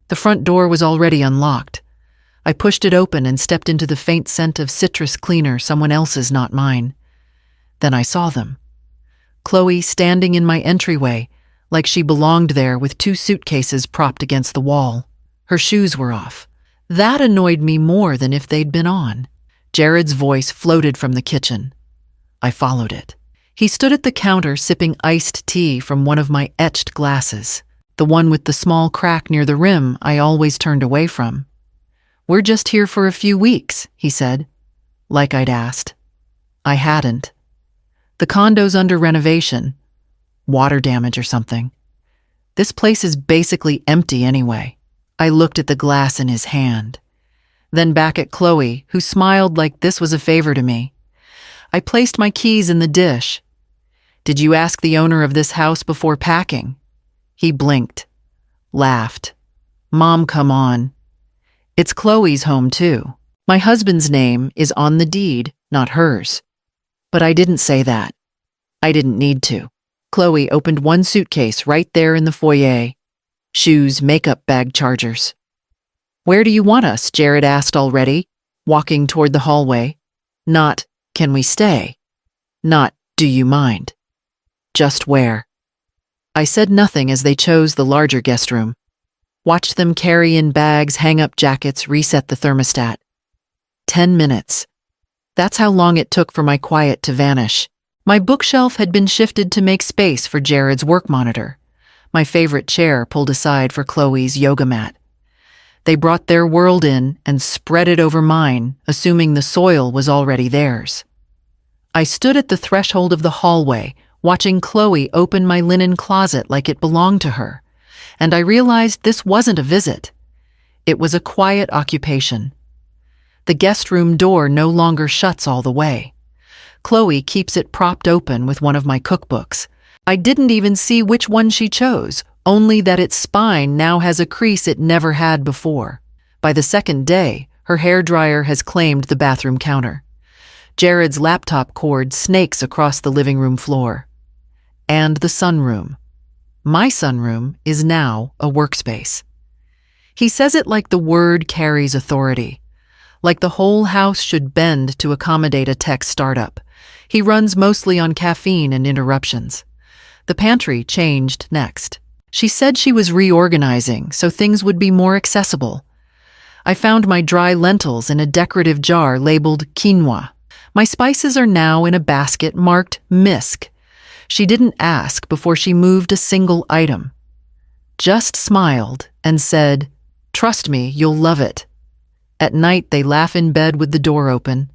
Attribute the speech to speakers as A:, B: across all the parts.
A: The front door was already unlocked. I pushed it open and stepped into the faint scent of citrus cleaner, someone else's, not mine. Then I saw them. Chloe standing in my entryway, like she belonged there with 2 suitcases propped against the wall. Her shoes were off. That annoyed me more than if they'd been on. Jared's voice floated from the kitchen. I followed it. He stood at the counter sipping iced tea from one of my etched glasses, the one with the small crack near the rim I always turned away from. "We're just here for a few weeks," he said, like I'd asked. I hadn't. The condo's under renovation. Water damage or something. This place is basically empty anyway. I looked at the glass in his hand, then back at Chloe, who smiled like this was a favor to me. I placed my keys in the dish. "Did you ask the owner of this house before packing?" He blinked, laughed. "Mom, come on. It's Chloe's home too. My husband's name is on the deed, not hers." But I didn't say that. I didn't need to. Chloe opened one suitcase right there in the foyer. Shoes, makeup bag, chargers. "Where do you want us?" Jared asked already, walking toward the hallway. Not, "Can we stay?" Not, "Do you mind?" Just where. I said nothing as they chose the larger guest room. Watched them carry in bags, hang up jackets, reset the thermostat. 10 minutes. That's how long it took for my quiet to vanish. My bookshelf had been shifted to make space for Jared's work monitor. My favorite chair pulled aside for Chloe's yoga mat. They brought their world in and spread it over mine, assuming the soil was already theirs. I stood at the threshold of the hallway, watching Chloe open my linen closet like it belonged to her, and I realized this wasn't a visit. It was a quiet occupation. The guest room door no longer shuts all the way. Chloe keeps it propped open with one of my cookbooks. I didn't even see which one she chose, only that its spine now has a crease it never had before. By the second day, her hairdryer has claimed the bathroom counter. Jared's laptop cord snakes across the living room floor. And the sunroom. My sunroom is now a workspace. He says it like the word carries authority, like the whole house should bend to accommodate a tech startup. He runs mostly on caffeine and interruptions. The pantry changed next. She said she was reorganizing so things would be more accessible. I found my dry lentils in a decorative jar labeled quinoa. My spices are now in a basket marked Misk. She didn't ask before she moved a single item. Just smiled and said, "Trust me, you'll love it." At night, they laugh in bed with the door open.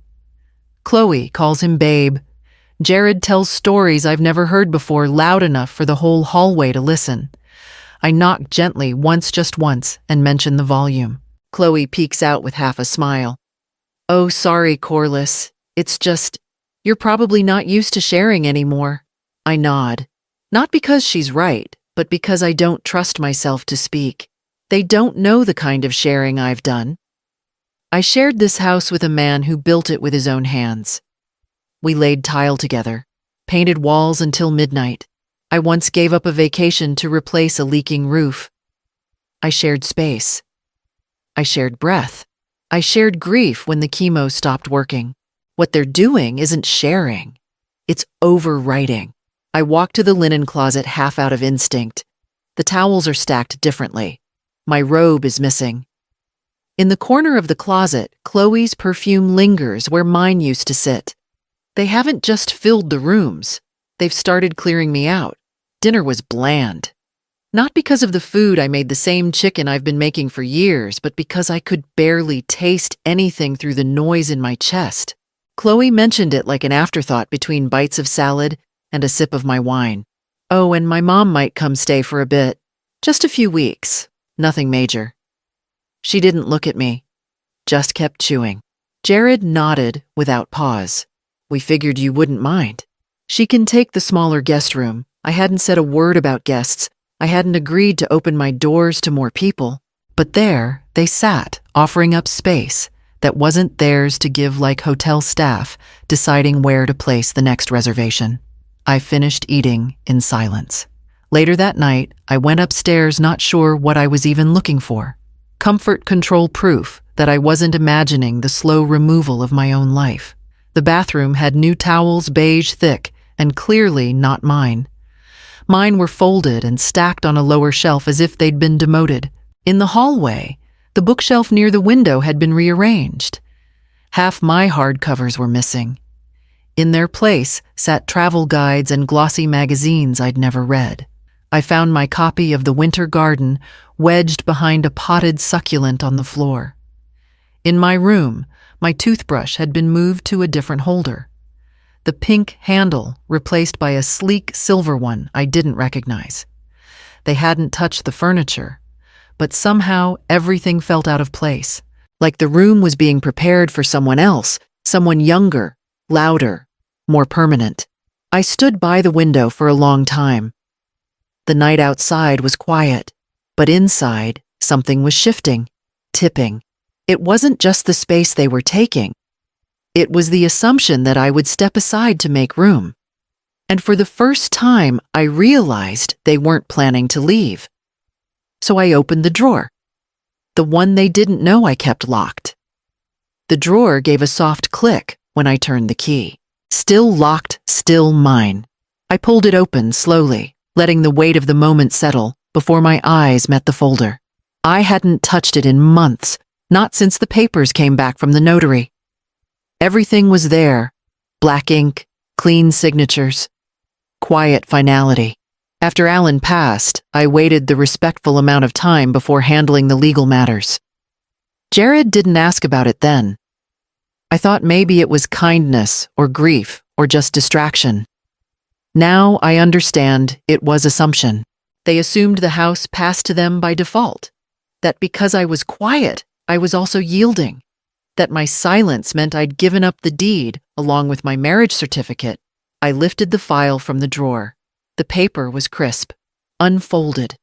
A: Chloe calls him babe. Jared tells stories I've never heard before loud enough for the whole hallway to listen. I knock gently just once, and mention the volume. Chloe peeks out with half a smile. "Oh, sorry, Corliss. It's just, you're probably not used to sharing anymore." I nod. Not because she's right, but because I don't trust myself to speak. They don't know the kind of sharing I've done. I shared this house with a man who built it with his own hands. We laid tile together, painted walls until midnight. I once gave up a vacation to replace a leaking roof. I shared space. I shared breath. I shared grief when the chemo stopped working. What they're doing isn't sharing. It's overwriting. I walk to the linen closet half out of instinct. The towels are stacked differently. My robe is missing. In the corner of the closet, Chloe's perfume lingers where mine used to sit. They haven't just filled the rooms. They've started clearing me out. Dinner was bland. Not because of the food. I made the same chicken I've been making for years, but because I could barely taste anything through the noise in my chest. Chloe mentioned it like an afterthought between bites of salad and a sip of my wine. "Oh, and my mom might come stay for a bit. Just a few weeks. Nothing major." She didn't look at me, just kept chewing. Jared nodded without pause. "We figured you wouldn't mind. She can take the smaller guest room. I hadn't said a word about guests. I hadn't agreed to open my doors to more people. But there they sat, offering up space that wasn't theirs to give like hotel staff, deciding where to place the next reservation. I finished eating in silence. Later that night, I went upstairs not sure what I was even looking for. Comfort control proof that I wasn't imagining the slow removal of my own life. The bathroom had new towels, beige thick, and clearly not mine. Mine were folded and stacked on a lower shelf as if they'd been demoted. In the hallway, the bookshelf near the window had been rearranged. Half my hardcovers were missing. In their place sat travel guides and glossy magazines I'd never read. I found my copy of The Winter Garden wedged behind a potted succulent on the floor. In my room, my toothbrush had been moved to a different holder. The pink handle replaced by a sleek silver one I didn't recognize. They hadn't touched the furniture, but somehow everything felt out of place, like the room was being prepared for someone else, someone younger, louder, more permanent. I stood by the window for a long time. The night outside was quiet, but inside, something was shifting, tipping. It wasn't just the space they were taking. It was the assumption that I would step aside to make room. And for the first time, I realized they weren't planning to leave. So I opened the drawer, the one they didn't know I kept locked. The drawer gave a soft click when I turned the key. Still locked, still mine. I pulled it open slowly, letting the weight of the moment settle before my eyes met the folder. I hadn't touched it in months, not since the papers came back from the notary. Everything was there, black ink, clean signatures, quiet finality. After Alan passed, I waited the respectful amount of time before handling the legal matters. Jared didn't ask about it then. I thought maybe it was kindness or grief or just distraction. Now I understand it was assumption. They assumed the house passed to them by default, that because I was quiet, I was also yielding, that my silence meant I'd given up the deed along with my marriage certificate. I lifted the file from the drawer. The paper was crisp, unfolded.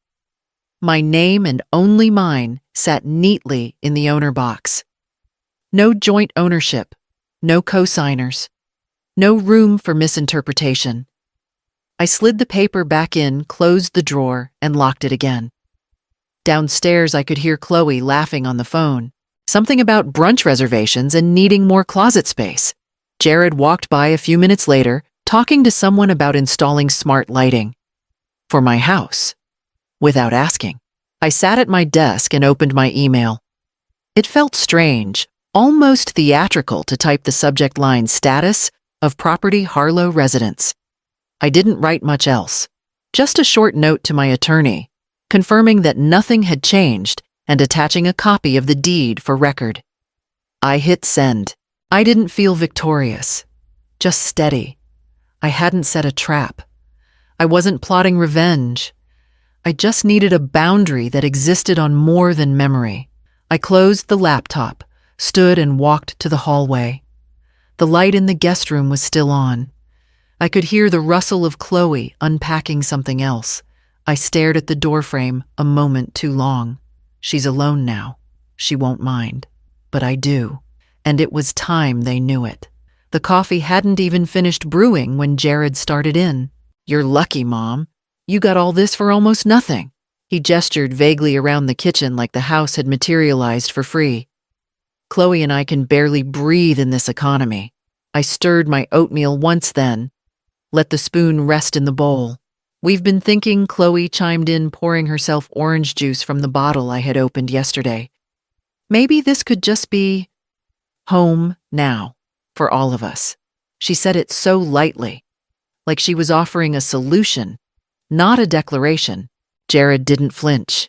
A: My name and only mine sat neatly in the owner box. No joint ownership, no co-signers, no room for misinterpretation. I slid the paper back in, closed the drawer, and locked it again. Downstairs, I could hear Chloe laughing on the phone. Something about brunch reservations and needing more closet space. Jared walked by a few minutes later, talking to someone about installing smart lighting for my house. Without asking, I sat at my desk and opened my email. It felt strange, almost theatrical to type the subject line status of property Harlow residence. I didn't write much else, just a short note to my attorney, confirming that nothing had changed and attaching a copy of the deed for record. I hit send. I didn't feel victorious, just steady. I hadn't set a trap. I wasn't plotting revenge. I just needed a boundary that existed on more than memory. I closed the laptop, stood and walked to the hallway. The light in the guest room was still on. I could hear the rustle of Chloe unpacking something else. I stared at the doorframe a moment too long. She's alone now. She won't mind. But I do. And it was time they knew it. The coffee hadn't even finished brewing when Jared started in. "You're lucky, Mom. You got all this for almost nothing." He gestured vaguely around the kitchen like the house had materialized for free. Chloe and I can barely breathe in this economy. I stirred my oatmeal once then, let the spoon rest in the bowl. "We've been thinking," Chloe chimed in, pouring herself orange juice from the bottle I had opened yesterday. "Maybe this could just be home now for all of us." She said it so lightly, like she was offering a solution, not a declaration. Jared didn't flinch.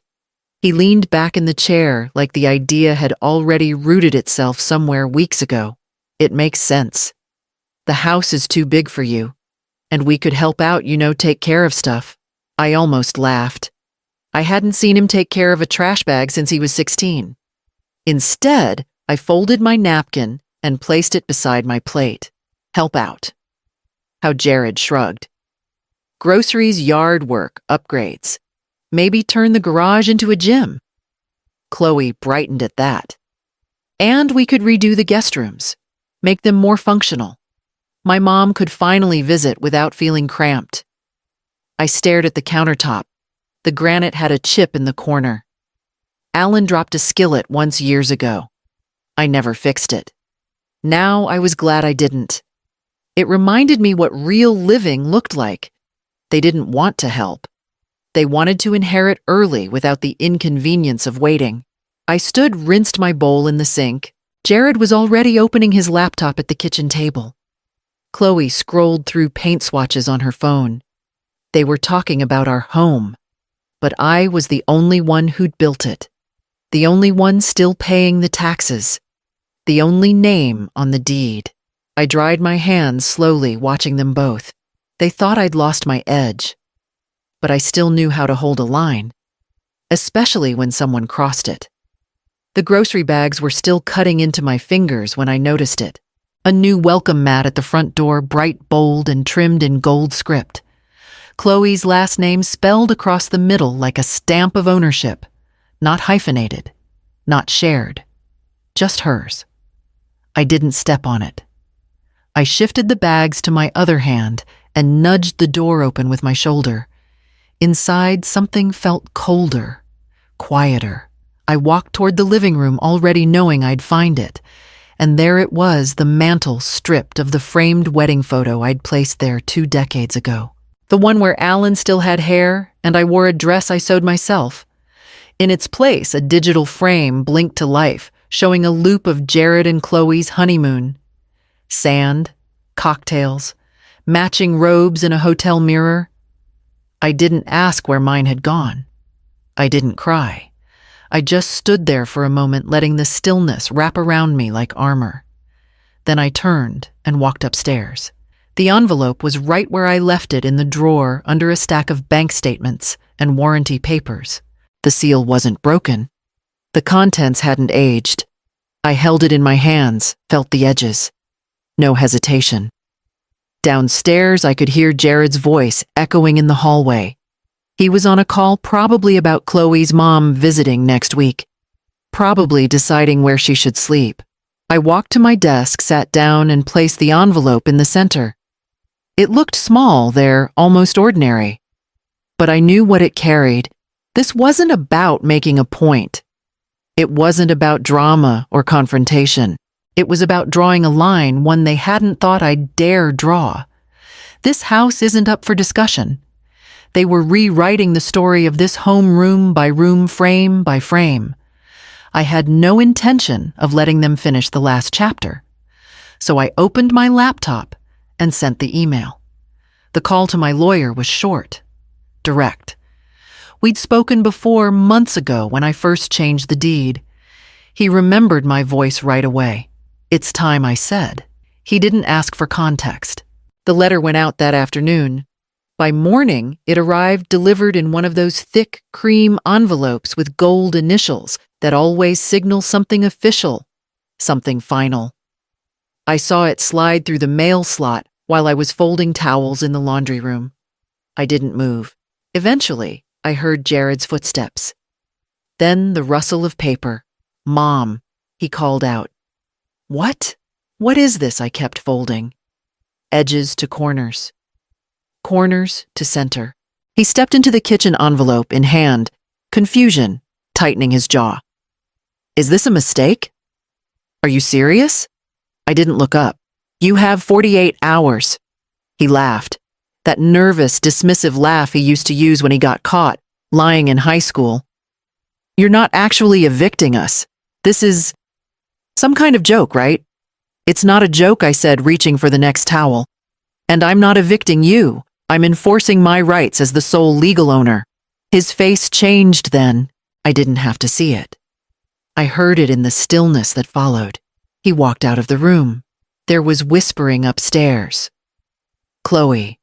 A: He leaned back in the chair like the idea had already rooted itself somewhere weeks ago. "It makes sense. The house is too big for you. And we could help out, take care of stuff." I almost laughed. I hadn't seen him take care of a trash bag since he was 16. Instead, I folded my napkin and placed it beside my plate. "Help out." How Jared shrugged. "Groceries, yard work, upgrades. Maybe turn the garage into a gym." Chloe brightened at that. "And we could redo the guest rooms, make them more functional. My mom could finally visit without feeling cramped." I stared at the countertop. The granite had a chip in the corner. Alan dropped a skillet once years ago. I never fixed it. Now I was glad I didn't. It reminded me what real living looked like. They didn't want to help. They wanted to inherit early without the inconvenience of waiting. I rinsed my bowl in the sink. Jared was already opening his laptop at the kitchen table. Chloe scrolled through paint swatches on her phone. They were talking about our home, but I was the only one who'd built it. The only one still paying the taxes. The only name on the deed. I dried my hands slowly, watching them both. They thought I'd lost my edge, but I still knew how to hold a line, especially when someone crossed it. The grocery bags were still cutting into my fingers when I noticed it. A new welcome mat at the front door, bright, bold, and trimmed in gold script. Chloe's last name spelled across the middle like a stamp of ownership. Not hyphenated, not shared, just hers. I didn't step on it. I shifted the bags to my other hand and nudged the door open with my shoulder. Inside, something felt colder, quieter. I walked toward the living room, already knowing I'd find it. And there it was, the mantle stripped of the framed wedding photo I'd placed there 2 decades ago. The one where Alan still had hair, and I wore a dress I sewed myself. In its place, a digital frame blinked to life, showing a loop of Jared and Chloe's honeymoon. Sand, cocktails, matching robes in a hotel mirror. I didn't ask where mine had gone. I didn't cry. I just stood there for a moment, letting the stillness wrap around me like armor. Then I turned and walked upstairs. The envelope was right where I left it, in the drawer under a stack of bank statements and warranty papers. The seal wasn't broken. The contents hadn't aged. I held it in my hands, felt the edges. No hesitation. Downstairs, I could hear Jared's voice echoing in the hallway. He was on a call, probably about Chloe's mom visiting next week. Probably deciding where she should sleep. I walked to my desk, sat down, and placed the envelope in the center. It looked small there, almost ordinary. But I knew what it carried. This wasn't about making a point. It wasn't about drama or confrontation. It was about drawing a line, one they hadn't thought I'd dare draw. This house isn't up for discussion. They were rewriting the story of this home, room by room, frame by frame. I had no intention of letting them finish the last chapter. So I opened my laptop and sent the email. The call to my lawyer was short, direct. We'd spoken before, months ago, when I first changed the deed. He remembered my voice right away. "It's time," I said. He didn't ask for context. The letter went out that afternoon. By morning, it arrived delivered in one of those thick cream envelopes with gold initials that always signal something official, something final. I saw it slide through the mail slot while I was folding towels in the laundry room. I didn't move. Eventually, I heard Jared's footsteps. Then the rustle of paper. "Mom," he called out. "What? What is this?" I kept folding. Edges to corners. Corners to center. He stepped into the kitchen, envelope in hand, confusion tightening his jaw. "Is this a mistake? Are you serious?" I didn't look up. "You have 48 hours. He laughed. That nervous, dismissive laugh he used to use when he got caught, lying in high school. "You're not actually evicting us. This is some kind of joke, right?" "It's not a joke," I said, reaching for the next towel. "And I'm not evicting you. I'm enforcing my rights as the sole legal owner." His face changed then. I didn't have to see it. I heard it in the stillness that followed. He walked out of the room. There was whispering upstairs. Chloe.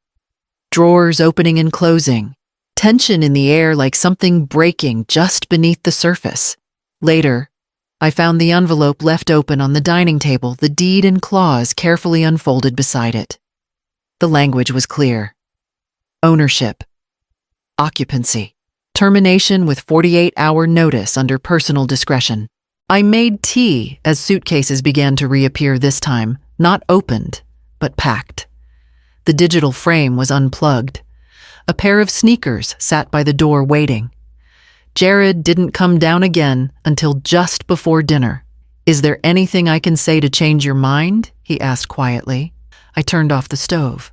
A: Drawers opening and closing. Tension in the air, like something breaking just beneath the surface. Later, I found the envelope left open on the dining table, the deed and clause carefully unfolded beside it. The language was clear. Ownership. Occupancy. Termination with 48-hour notice under personal discretion. I made tea as suitcases began to reappear, this time, not opened, but packed. The digital frame was unplugged. A pair of sneakers sat by the door waiting. Jared didn't come down again until just before dinner. "Is there anything I can say to change your mind?" he asked quietly. I turned off the stove.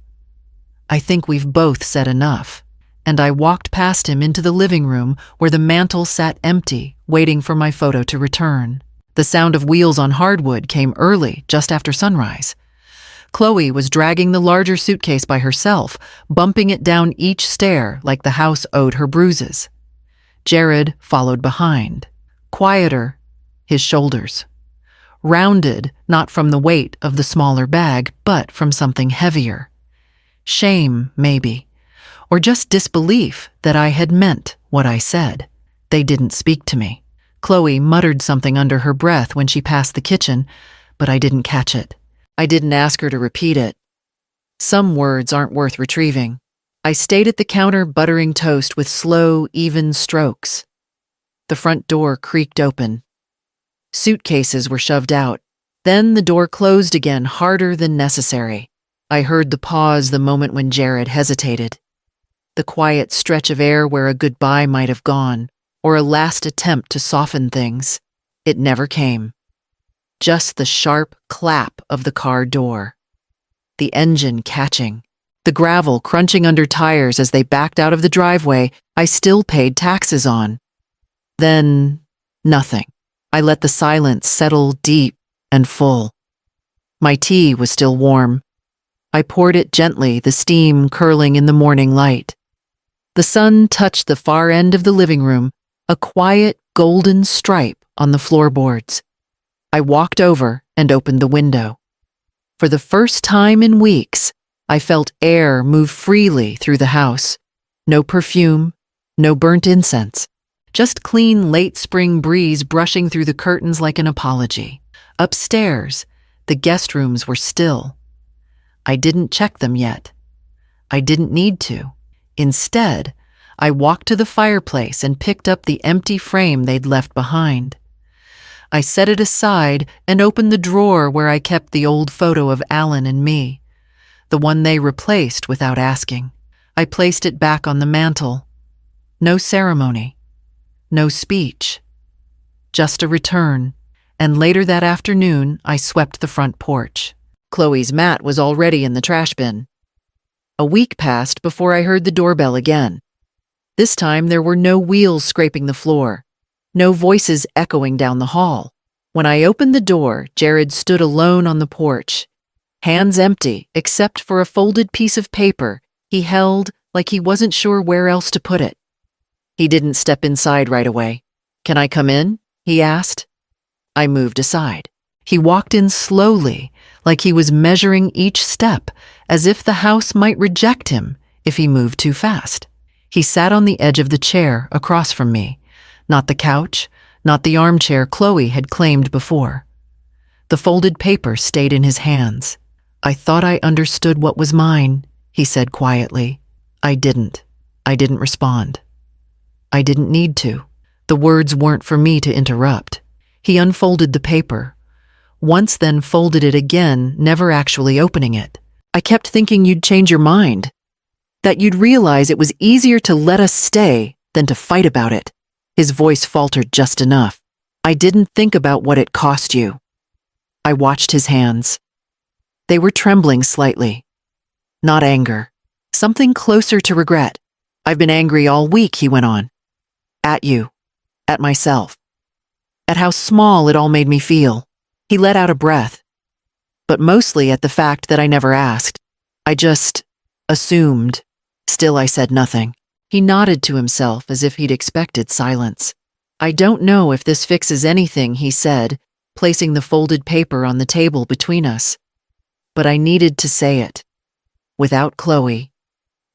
A: "I think we've both said enough." And I walked past him into the living room where the mantel sat empty, waiting for my photo to return. The sound of wheels on hardwood came early, just after sunrise. Chloe was dragging the larger suitcase by herself, bumping it down each stair like the house owed her bruises. Jared followed behind, quieter, his shoulders. Rounded, not from the weight of the smaller bag, but from something heavier. Shame, maybe, or just disbelief that I had meant what I said. They didn't speak to me. Chloe muttered something under her breath when she passed the kitchen, but I didn't catch it. I didn't ask her to repeat it. Some words aren't worth retrieving. I stayed at the counter buttering toast with slow, even strokes. The front door creaked open. Suitcases were shoved out. Then the door closed again, harder than necessary. I heard the pause the moment when Jared hesitated. The quiet stretch of air where a goodbye might have gone, or a last attempt to soften things. It never came. Just the sharp clap of the car door. The engine catching. The gravel crunching under tires as they backed out of the driveway I still paid taxes on. Then, nothing. I let the silence settle deep and full. My tea was still warm. I poured it gently, the steam curling in the morning light. The sun touched the far end of the living room, a quiet golden stripe on the floorboards. I walked over and opened the window. For the first time in weeks, I felt air move freely through the house. No perfume, no burnt incense. Just clean late spring breeze brushing through the curtains like an apology. Upstairs, the guest rooms were still. I didn't check them yet. I didn't need to. Instead, I walked to the fireplace and picked up the empty frame they'd left behind. I set it aside and opened the drawer where I kept the old photo of Alan and me, the one they replaced without asking. I placed it back on the mantel. No ceremony, no speech, just a return, and later that afternoon I swept the front porch. Chloe's mat was already in the trash bin. A week passed before I heard the doorbell again. This time there were no wheels scraping the floor, no voices echoing down the hall. When I opened the door, Jared stood alone on the porch, hands empty except for a folded piece of paper he held like he wasn't sure where else to put it. He didn't step inside right away. "Can I come in?" he asked. I moved aside. He walked in slowly, like he was measuring each step, as if the house might reject him if he moved too fast. He sat on the edge of the chair across from me, not the couch, not the armchair Chloe had claimed before. The folded paper stayed in his hands. "I thought I understood what was mine," he said quietly. I didn't. I didn't respond. I didn't need to. The words weren't for me to interrupt. He unfolded the paper. Once then folded it again, never actually opening it. "I kept thinking you'd change your mind. That you'd realize it was easier to let us stay than to fight about it." His voice faltered just enough. "I didn't think about what it cost you." I watched his hands. They were trembling slightly. Not anger. Something closer to regret. "I've been angry all week," he went on. "At you. At myself. At how small it all made me feel." He let out a breath. "But mostly at the fact that I never asked. I just assumed." Still, I said nothing. He nodded to himself as if he'd expected silence. "I don't know if this fixes anything," he said, placing the folded paper on the table between us. "But I needed to say it. Without Chloe.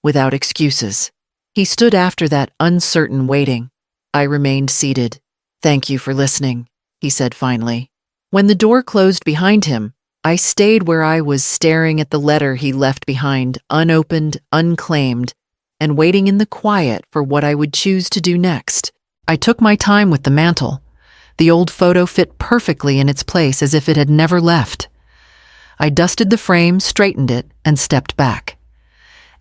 A: Without excuses." He stood after that uncertain waiting. I remained seated. "Thank you for listening," he said finally. When the door closed behind him, I stayed where I was, staring at the letter he left behind, unopened, unclaimed, and waiting in the quiet for what I would choose to do next. I took my time with the mantle. The old photo fit perfectly in its place as if it had never left. I dusted the frame, straightened it, and stepped back.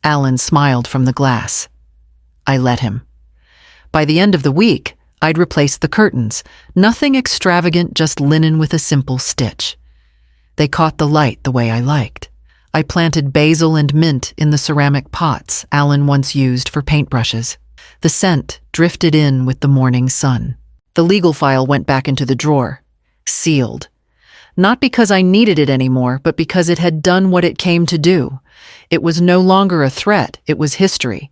A: Alan smiled from the glass. I let him. By the end of the week, I'd replaced the curtains. Nothing extravagant, just linen with a simple stitch. They caught the light the way I liked. I planted basil and mint in the ceramic pots Alan once used for paintbrushes. The scent drifted in with the morning sun. The legal file went back into the drawer, sealed. Not because I needed it anymore, but because it had done what it came to do. It was no longer a threat, it was history,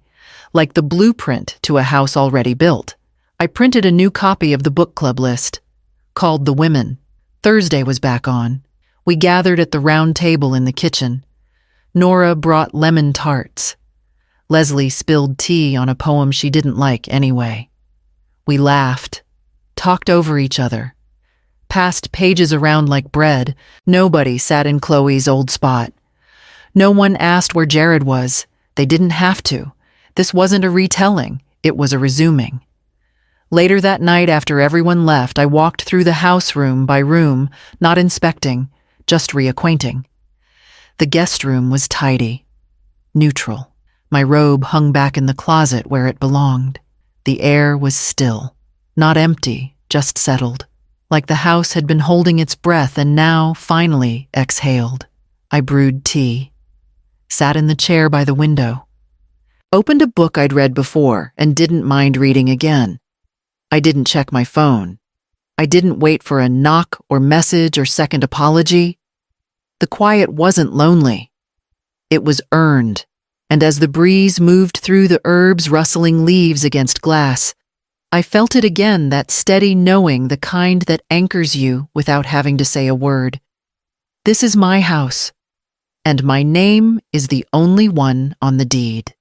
A: like the blueprint to a house already built. I printed a new copy of the book club list, called The Women. Thursday was back on. We gathered at the round table in the kitchen. Nora brought lemon tarts. Leslie spilled tea on a poem she didn't like anyway. We laughed, talked over each other, passed pages around like bread. Nobody sat in Chloe's old spot. No one asked where Jared was. They didn't have to. This wasn't a retelling, it was a resuming. Later that night, after everyone left, I walked through the house room by room, not inspecting, just reacquainting. The guest room was tidy, neutral. My robe hung back in the closet where it belonged. The air was still, not empty, just settled, like the house had been holding its breath and now, finally, exhaled. I brewed tea, sat in the chair by the window, opened a book I'd read before and didn't mind reading again. I didn't check my phone. I didn't wait for a knock or message or second apology. The quiet wasn't lonely. It was earned, and as the breeze moved through the herbs rustling leaves against glass, I felt it again, that steady knowing, the kind that anchors you without having to say a word. This is my house, and my name is the only one on the deed.